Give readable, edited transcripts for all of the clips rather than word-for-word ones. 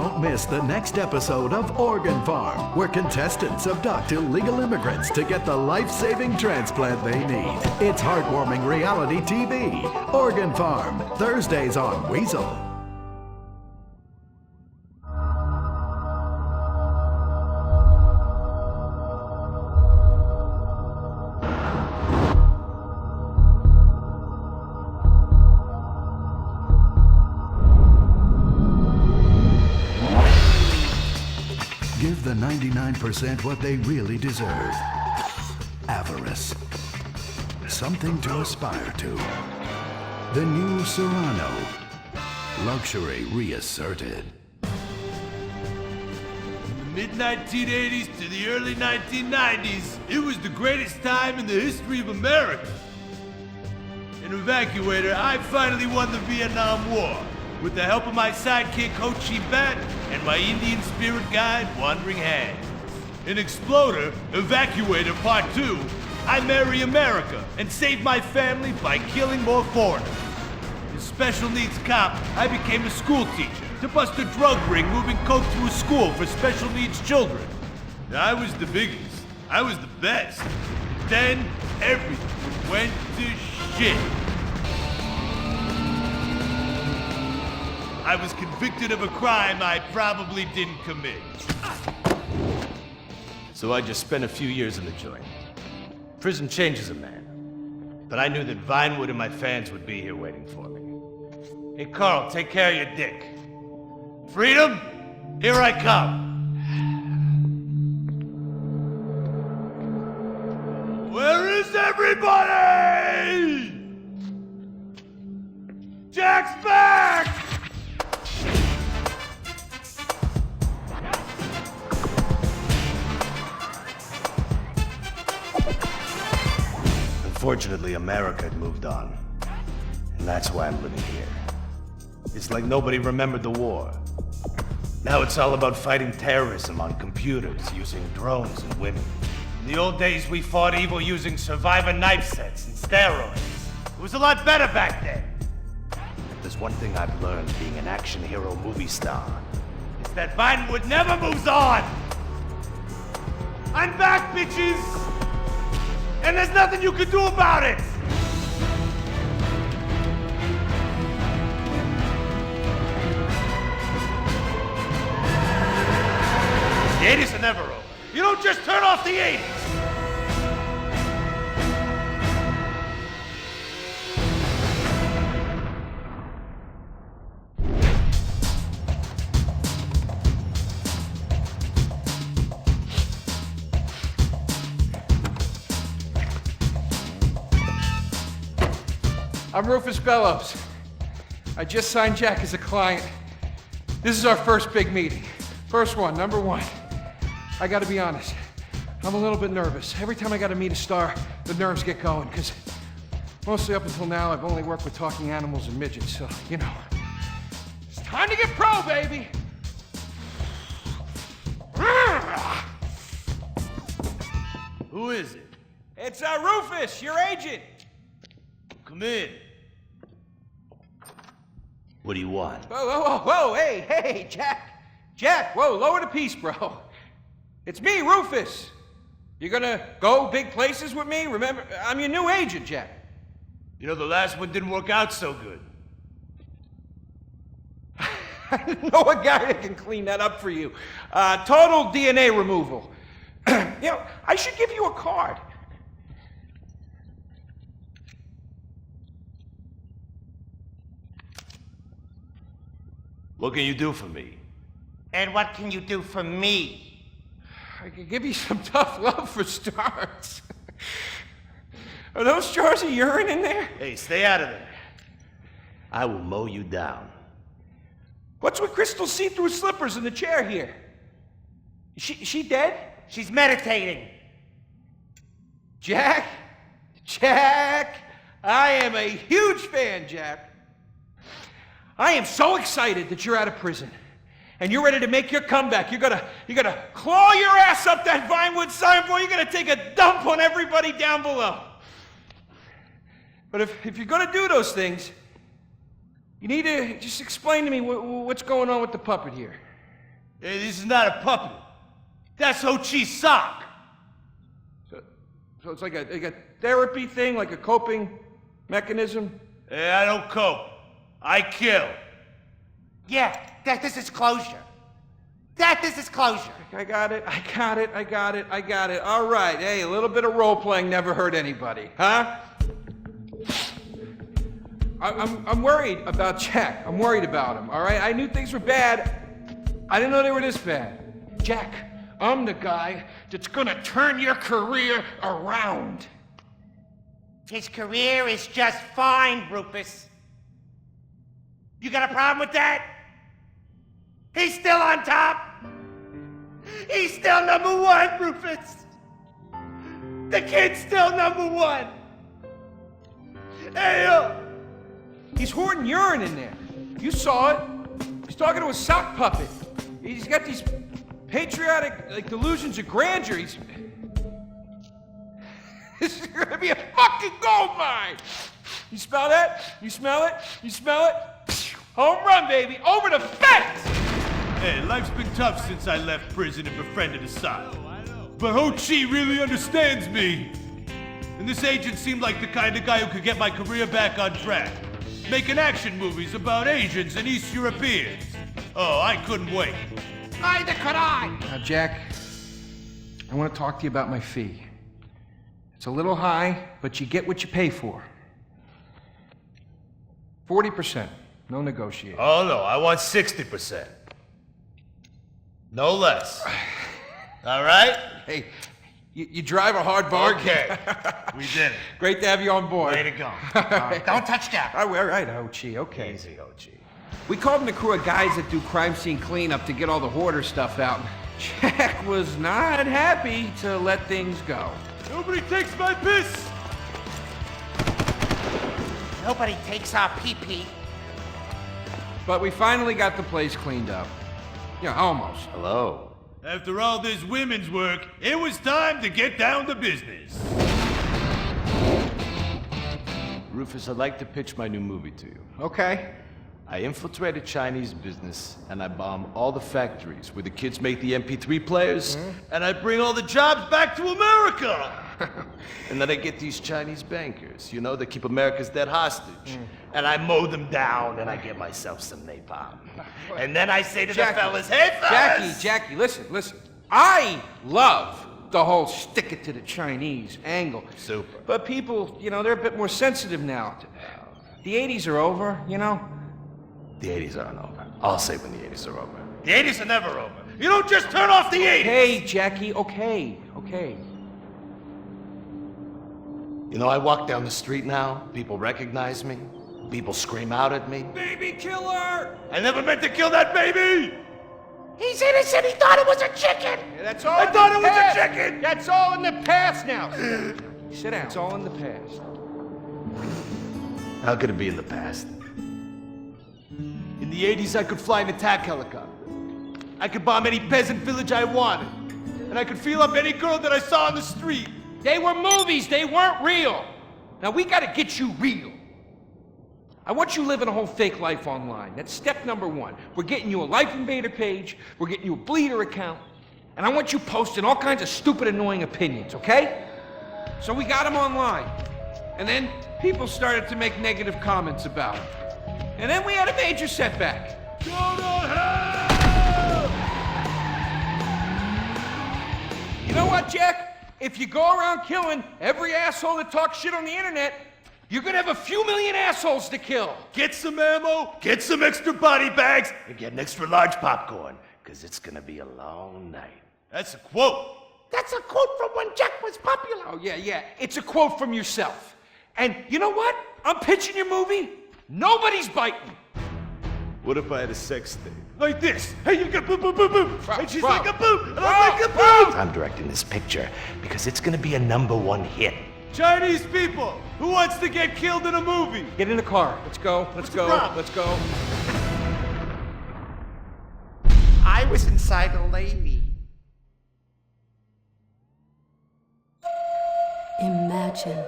Don't miss the next episode of Organ Farm, where contestants abduct illegal immigrants to get the life-saving transplant they need. It's heartwarming reality TV. Organ Farm, Thursdays on Weasel. Give the 99% what they really deserve. Avarice. Something to aspire to. The new Serrano. Luxury reasserted. From the mid-1980s to the early 1990s, it was the greatest time in the history of America. An evacuator, I finally won the Vietnam War. With the help of my sidekick, Ho Chi Bat, and my Indian spirit guide, Wandering Hand. In Exploder, Evacuator Part 2, I marry America and save my family by killing more foreigners. In Special Needs Cop, I became a school teacher to bust a drug ring moving coke through a school for special needs children. I was the biggest. I was the best. Then, everything went to shit. I was convicted of a crime I probably didn't commit. So I just spent a few years in the joint. Prison changes a man. But I knew that Vinewood and my fans would be here waiting for me. Hey, Carl, take care of your dick. Freedom, here I come. Where is everybody? Jack's back! Unfortunately, America had moved on. And that's why I'm living here. It's like nobody remembered the war. Now it's all about fighting terrorism on computers, using drones and women. In the old days, we fought evil using survivor knife sets and steroids. It was a lot better back then. There's one thing I've learned being an action hero movie star. It's that Vinewood never moves on! I'm back, bitches! And there's nothing you can do about it! The 80s are never over. You don't just turn off the 80s! I'm Rufus Bellows. I just signed Jack as a client. This is our first big meeting. First one, number one. I gotta be honest, I'm a little bit nervous. Every time I gotta meet a star, the nerves get going, because mostly up until now, I've only worked with talking animals and midgets, so, you know. It's time to get pro, baby! Who is it? It's Rufus, your agent. Come in. What do you want? Whoa, hey, Jack, whoa, lower the piece, bro. It's me, Rufus. You gonna go big places with me? Remember, I'm your new agent, Jack. You know, the last one didn't work out so good. I know a guy that can clean that up for you. Total DNA removal. You know, I should give you a card. What can you do for me? And what can you do for me? I can give you some tough love for starts. Are those jars of urine in there? Hey, stay out of there. I will mow you down. What's with Crystal's see-through slippers in the chair here? She dead? She's meditating. Jack, I am a huge fan, Jack. I am so excited that you're out of prison. And you're ready to make your comeback. You're gonna claw your ass up that Vinewood signboard. You're gonna take a dump on everybody down below. But if you're gonna do those things, you need to just explain to me what's going on with the puppet here. Hey, this is not a puppet. That's Ho Chi's sock. So it's like a therapy thing, like a coping mechanism? Hey, I don't cope. I kill. Yeah, this is closure. This is closure. I got it. All right, hey, a little bit of role-playing never hurt anybody, huh? I'm worried about Jack. I'm worried about him, all right? I knew things were bad. I didn't know they were this bad. Jack, I'm the guy that's gonna turn your career around. His career is just fine, Rufus. You got a problem with that? He's still on top. He's still #1, Rufus. The kid's still #1. Hey, He's hoarding urine in there. You saw it. He's talking to a sock puppet. He's got these patriotic delusions of grandeur. This is gonna be a fucking gold mine. You smell that? You smell it? You smell it? Home run, baby. Over the fence. Hey, life's been tough since I left prison and befriended Assad. But Ho Chi really understands me. And this agent seemed like the kind of guy who could get my career back on track. Making action movies about Asians and East Europeans. Oh, I couldn't wait. neither could I. Now, Jack, I want to talk to you about my fee. It's a little high, but you get what you pay for. 40%. No negotiation. Oh, no, I want 60%. No less. All right? Hey, you drive a hard bargain. Okay. We did it. Great to have you on board. Way to go. Don't touch that. All right, Ho-Chi, okay. Easy, Ho-Chi. We called in a crew of guys that do crime scene cleanup to get all the hoarder stuff out. Jack was not happy to let things go. Nobody takes my piss! Nobody takes our pee-pee. But we finally got the place cleaned up. Yeah, almost. Hello. After all this women's work, it was time to get down to business. Rufus, I'd like to pitch my new movie to you. Okay. I infiltrate a Chinese business and I bomb all the factories where the kids make the MP3 players. And I bring all the jobs back to America! And then I get these Chinese bankers, you know, that keep America's debt hostage. And I mow them down and I get myself some napalm. And then I say to the fellas, hey fellas! Jackie, listen. I love the whole stick it to the Chinese angle. Super. But people, you know, they're a bit more sensitive now. The 80s are over, you know? The 80s aren't over. I'll say when the 80s are over. The 80s are never over. You don't just turn off the 80s! Hey, Jackie, okay. You know, I walk down the street now, people recognize me, people scream out at me. Baby killer! I never meant to kill that baby! He's innocent. He thought it was a chicken. Yeah, that's all. I thought it was a chicken! That's all in the past now. Sit down. It's all in the past. How could it be in the past? In the 80s, I could fly an attack helicopter. I could bomb any peasant village I wanted. And I could feel up any girl that I saw on the street. They were movies. They weren't real. Now we gotta get you real. I want you living a whole fake life online. That's step number one. We're getting you a Life Invader page. We're getting you a Bleeder account. And I want you posting all kinds of stupid, annoying opinions, okay? So we got them online. And then people started to make negative comments about it. And then we had a major setback. Go to hell! You know what, Jack? If you go around killing every asshole that talks shit on the internet, you're gonna have a few million assholes to kill. Get some ammo, get some extra body bags, and get an extra large popcorn, because it's gonna be a long night. That's a quote. That's a quote from when Jack was popular. Oh, yeah. It's a quote from yourself. And you know what? I'm pitching your movie. Nobody's biting. What if I had a sex tape? Like this. Hey, you got boop, boop, boop, boop. And she's Bro. like a boop, and I'm like a boop. I'm directing this picture because it's gonna be a #1 hit. Chinese people, who wants to get killed in a movie? Get in the car. Let's go. Let's the go. problem? Let's go. I was inside a lady. Imagine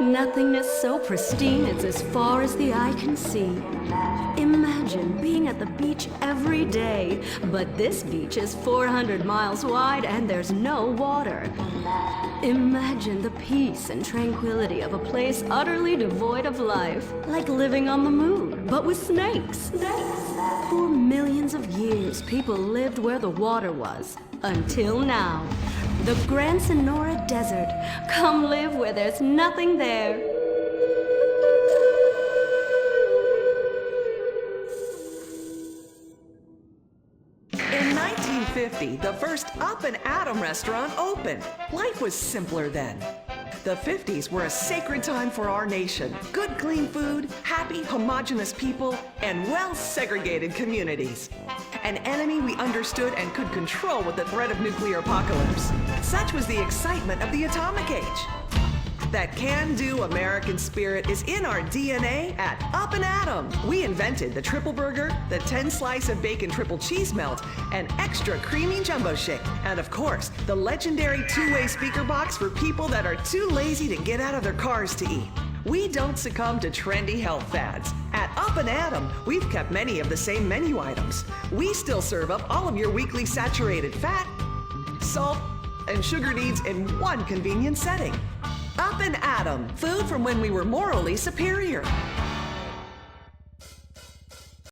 nothingness so pristine it's as far as the eye can see. Imagine Imagine being at the beach every day, but this beach is 400 miles wide and there's no water. Imagine the peace and tranquility of a place utterly devoid of life, like living on the moon, but with snakes. For millions of years, people lived where the water was, until now. The Gran Sonora Desert. Come live where there's nothing there. In 1950, the first Up and Atom restaurant opened. Life was simpler then. The 50s were a sacred time for our nation. Good, clean food, happy, homogenous people, and well-segregated communities. An enemy we understood and could control with the threat of nuclear apocalypse. Such was the excitement of the atomic age. That can-do American spirit is in our DNA at Up and Atom. We invented the triple burger, the 10-slice of bacon triple cheese melt, and extra creamy jumbo shake. And of course, the legendary two-way speaker box for people that are too lazy to get out of their cars to eat. We don't succumb to trendy health fads. At Up and Atom, we've kept many of the same menu items. We still serve up all of your weekly saturated fat, salt, and sugar needs in one convenient setting. Up and Atom, food from when we were morally superior.